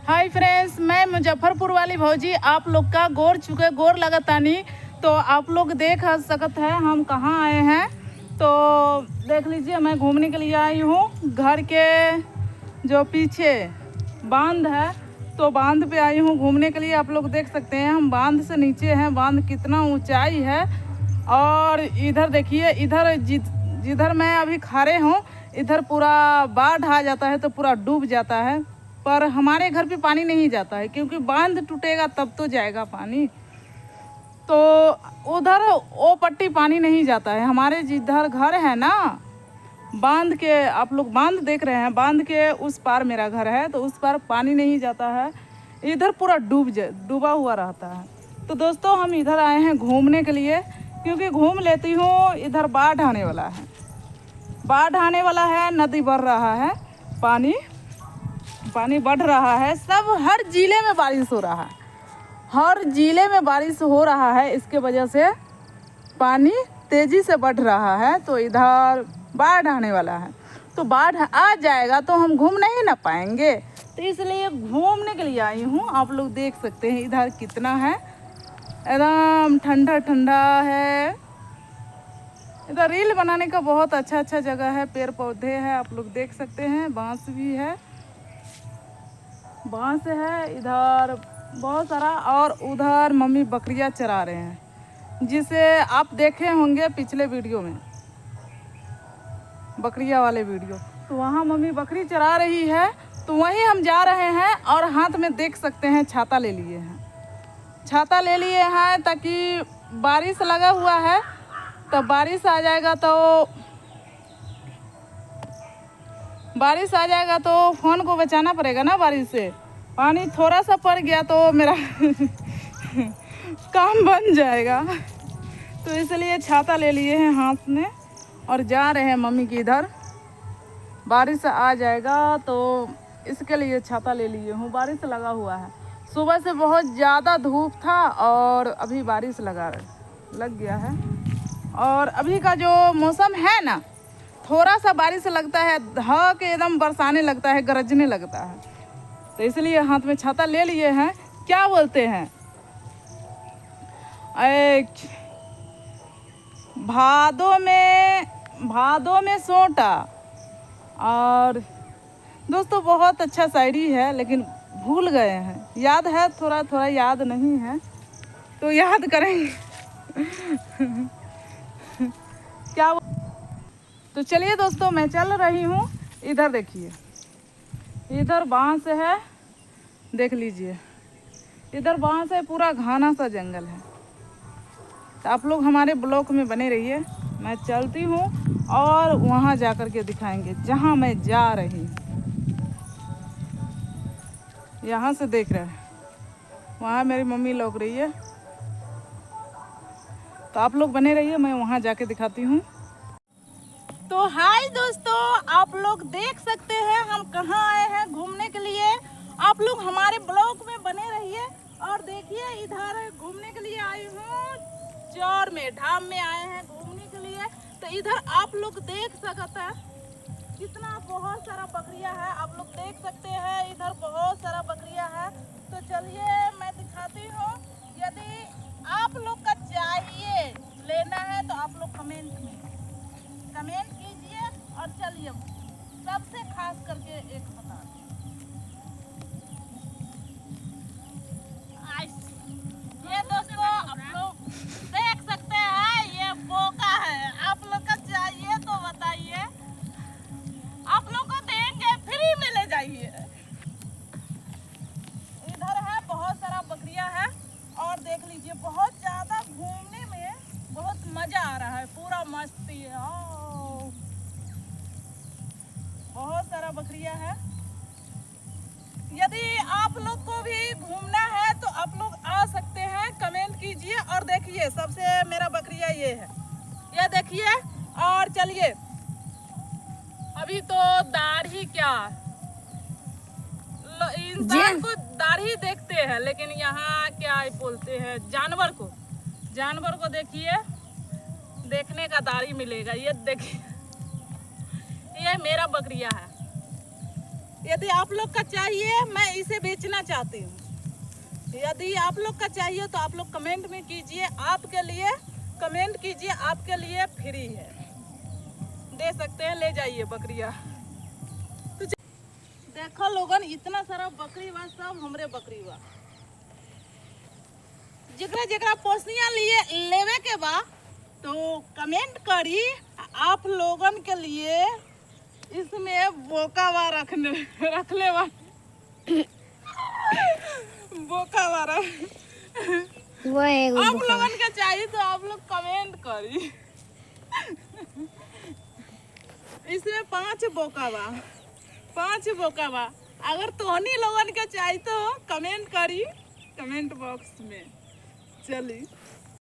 Hi friends, मैं मुजफ्फरपुर वाली भौजी आप लोग का गोर लगातानी। तो आप लोग देख सकते हैं हम कहाँ आए हैं। तो देख लीजिए, मैं घूमने के लिए आई हूँ। घर के जो पीछे बांध है, तो बांध पे आई हूँ घूमने के लिए। आप लोग देख सकते हैं हम बांध से नीचे हैं। बांध कितना ऊंचाई है। और इधर देखिए, इधर जिधर मैं अभी खड़े हूँ, इधर पूरा बाढ़ आ जाता है तो पूरा डूब जाता है। पर हमारे घर पे पानी नहीं जाता है, क्योंकि बांध टूटेगा तब तो जाएगा पानी। तो उधर वो पट्टी पानी नहीं जाता है। हमारे जिधर घर है ना, बांध के, आप लोग बांध देख रहे हैं, बांध के उस पार मेरा घर है, तो उस पार पानी नहीं जाता है। इधर पूरा डूबा हुआ रहता है। तो दोस्तों, हम इधर आए हैं घूमने के लिए, क्योंकि घूम लेती हूँ। इधर बाढ़ आने वाला है, बाढ़ आने वाला है। नदी बढ़ रहा है, पानी बढ़ रहा है। सब हर जिले में बारिश हो रहा है, हर जिले में बारिश हो रहा है। इसके वजह से पानी तेज़ी से बढ़ रहा है। तो इधर बाढ़ आने वाला है। तो बाढ़ आ जाएगा तो हम घूम नहीं ना पाएंगे। तो इसलिए घूमने के लिए आई हूँ। आप लोग देख सकते हैं इधर कितना है, एकदम ठंडा ठंडा है। इधर रील बनाने का बहुत अच्छा जगह है। पेड़ पौधे हैं, आप लोग देख सकते हैं। बांस भी है, बांस है इधर बहुत सारा। और उधर मम्मी बकरियां चरा रहे हैं, जिसे आप देखे होंगे पिछले वीडियो में, बकरियां वाले वीडियो। तो वहाँ मम्मी बकरी चरा रही है, तो वहीं हम जा रहे हैं। और हाथ में देख सकते हैं छाता ले लिए हैं, छाता ले लिए हैं ताकि बारिश लगा हुआ है। तो बारिश आ जाएगा तो फ़ोन को बचाना पड़ेगा ना बारिश से। पानी थोड़ा सा पड़ गया तो मेरा काम बन जाएगा। तो इसलिए छाता ले लिए हैं हाथ में और जा रहे हैं मम्मी की इधर। बारिश आ जाएगा तो इसके लिए छाता ले लिए हूँ। बारिश लगा हुआ है, सुबह से बहुत ज़्यादा धूप था और अभी बारिश लग गया है। और अभी का जो मौसम है ना, थोड़ा सा बारिश लगता है, धक एकदम बरसाने लगता है, गरजने लगता है। तो इसलिए हाथ में छाता ले लिए हैं। क्या बोलते हैं, भादों में सोंटा। और दोस्तों, बहुत अच्छा शायरी है, लेकिन भूल गए हैं। याद है, थोड़ा थोड़ा याद नहीं है, तो याद करेंगे। क्या तो चलिए दोस्तों, मैं चल रही हूँ। इधर देखिए, इधर बांस है, देख लीजिए। इधर बांस है, पूरा घना सा जंगल है। तो आप लोग हमारे ब्लॉग में बने रहिए। मैं चलती हूँ और वहाँ जा कर के दिखाएंगे जहाँ मैं जा रही हूँ। यहाँ से देख रहे हैं, वहाँ मेरी मम्मी लौक रही है। तो आप लोग बने रहिए, मैं वहाँ जाके दिखाती हूँ। तो हाय दोस्तों, आप लोग देख सकते हैं हम कहाँ आए हैं घूमने के लिए। आप लोग हमारे ब्लॉग में बने रहिए। और देखिए, इधर घूमने के लिए आई हूँ। चौर में, धाम में आए हैं घूमने के लिए। तो इधर आप लोग देख सकते हैं कितना बहुत सारा बकरियां है। आप लोग देख सकते हैं इधर बहुत सारा बकरियां है। तो चलिए मैं दिखाती हूँ। यदि आप लोग का चाहिए, लेना है, तो आप लोग कमेंट कीजिए। और चलिए, सबसे खास करके एक बता, ये दोस्तों आप लोग देख सकते हैं, ये बोका है। आप लोग का चाहिए तो बताइए, आप लोग को देंगे, फ्री में ले जाइए। इधर है बहुत सारा बकरियां है। और देख लीजिए, बहुत ज्यादा घूमने में बहुत मजा आ रहा है, पूरा मस्ती है। बहुत सारा बकरियां है। यदि आप लोग को भी घूमना है तो आप लोग आ सकते हैं, कमेंट कीजिए। और देखिए, सबसे मेरा बकरिया ये है, ये देखिए। और चलिए, अभी तो दाढ़ी, क्या इंसान को दाढ़ी देखते हैं, लेकिन यहाँ क्या बोलते हैं, जानवर को देखिए, देखने का दाढ़ी मिलेगा। ये देखिए, ये मेरा बकरिया है, यदि आप लोग का चाहिए, मैं इसे बेचना चाहती हूँ। यदि आप लोग का चाहिए तो आप लोग कमेंट में कीजिए, आपके लिए कमेंट कीजिए, आपके लिए फ्री है, दे सकते हैं, ले जाइए बकरियाँ। तो देखो लोगन, इतना सारा बकरी बा, सब हमरे बकरी बा। जकरा जकरा पोसनिया लिए लेवे के बा तो कमेंट करी, आप लोगन के लिए इसमें बोकावा रखले बा बोकावा वो एगो आप लोगन के चाहिए तो आप लोग कमेंट करी। इसमें 5 बोका बा। अगर तोहनी लोगन के चाहिए तो कमेंट करी, कमेंट बॉक्स में। चली।